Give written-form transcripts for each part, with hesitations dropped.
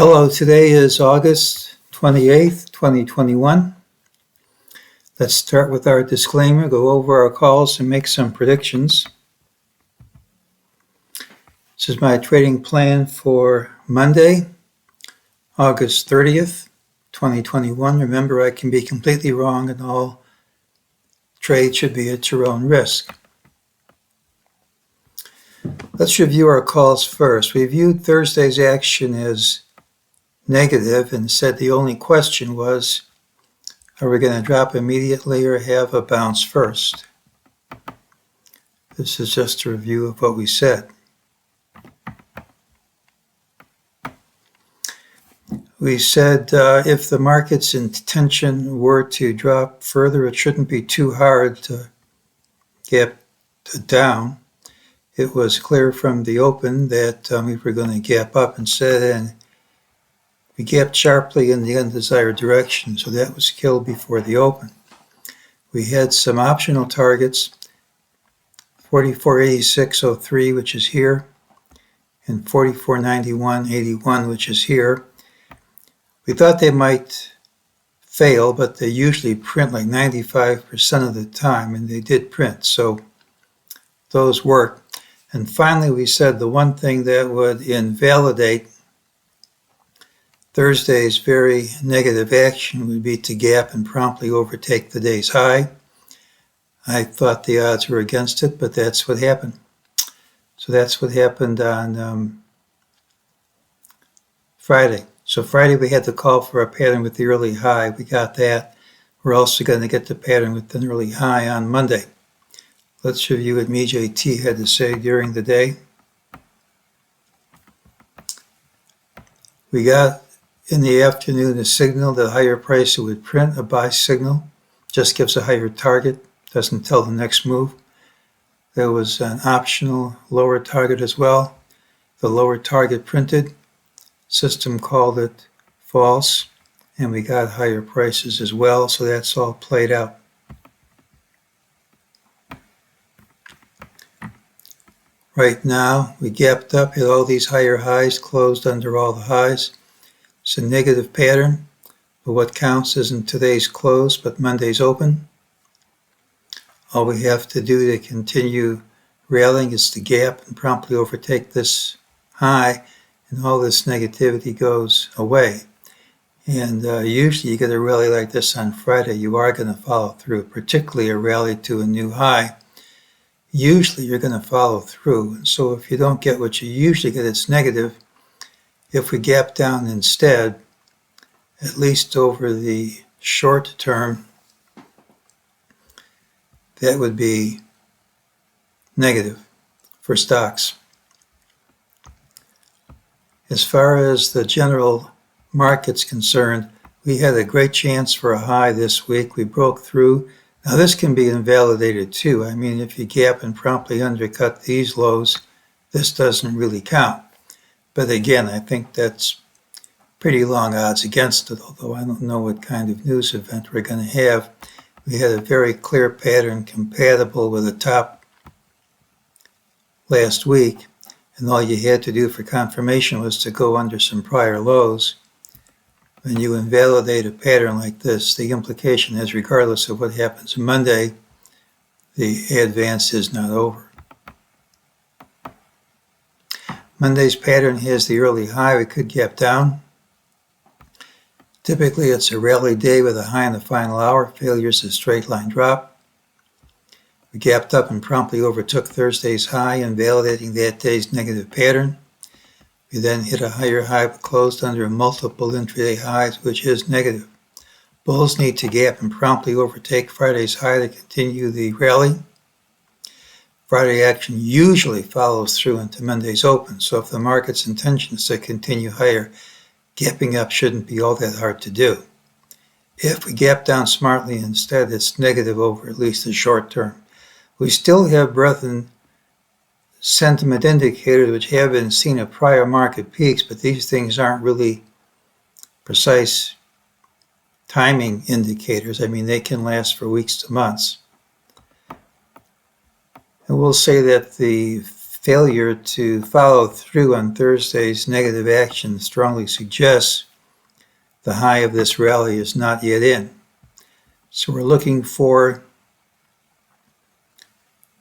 Hello, today is August 28th, 2021. Let's start with our disclaimer, go over our calls, and make some predictions. This is my trading plan for Monday, August 30th, 2021. Remember, I can be completely wrong and all trades should be at your own risk. Let's review our calls first. We viewed Thursday's action as negative and said the only question was, are we going to drop immediately or have a bounce first? This is just a review of what we said. We said if the market's intention were to drop further, it shouldn't be too hard to gap down. It was clear from the open that we were going to gap up instead, and we gapped sharply in the undesired direction, so that was killed before the open. We had some optional targets, 44.8603, which is here, and 44.9181, which is here. We thought they might fail, but they usually print like 95% of the time, and they did print, so those worked. And finally, we said the one thing that would invalidate Thursday's very negative action would be to gap and promptly overtake the day's high. I thought the odds were against it, but that's what happened. So that's what happened on Friday. So Friday we had to call for a pattern with the early high. We got that. We're also going to get the pattern with an early high on Monday. Let's review what MEJT had to say during the day. We got in the afternoon a signal that higher price would print, a buy signal, just gives a higher target, doesn't tell the next move. There was an optional lower target as well. The lower target printed, system called it false, and we got higher prices as well, so that's all played out. Right now, we gapped up, hit all these higher highs, closed under all the highs. It's a negative pattern, but what counts isn't today's close, but Monday's open. All we have to do to continue rallying is to gap and promptly overtake this high, and all this negativity goes away. And usually you get a rally like this on Friday, you are going to follow through, particularly a rally to a new high. Usually you're going to follow through. And so if you don't get what you usually get, it's negative. If we gap down instead, at least over the short term, that would be negative for stocks. As far as the general market's concerned, we had a great chance for a high this week. We broke through. Now this can be invalidated too. I mean, if you gap and promptly undercut these lows, this doesn't really count. But again, I think that's pretty long odds against it, although I don't know what kind of news event we're going to have. We had a very clear pattern compatible with the top last week, and all you had to do for confirmation was to go under some prior lows. When you invalidate a pattern like this, the implication is regardless of what happens Monday, the advance is not over. Monday's pattern has the early high. We could gap down. Typically, it's a rally day with a high in the final hour. Failure is a straight line drop. We gapped up and promptly overtook Thursday's high, invalidating that day's negative pattern. We then hit a higher high but closed under multiple intraday highs, which is negative. Bulls need to gap and promptly overtake Friday's high to continue the rally. Friday action usually follows through into Monday's open, so if the market's intention is to continue higher, gapping up shouldn't be all that hard to do. If we gap down smartly instead, it's negative over at least the short term. We still have breadth and sentiment indicators which have been seen at prior market peaks, but these things aren't really precise timing indicators. I mean, they can last for weeks to months. And we'll say that the failure to follow through on Thursday's negative action strongly suggests the high of this rally is not yet in. So we're looking for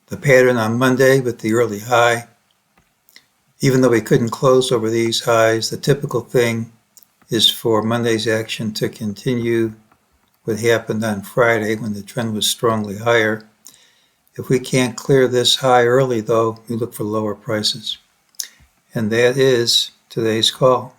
the pattern on Monday with the early high. Even though we couldn't close over these highs, the typical thing is for Monday's action to continue what happened on Friday when the trend was strongly higher. If we can't clear this high early, though, we look for lower prices. And that is today's call.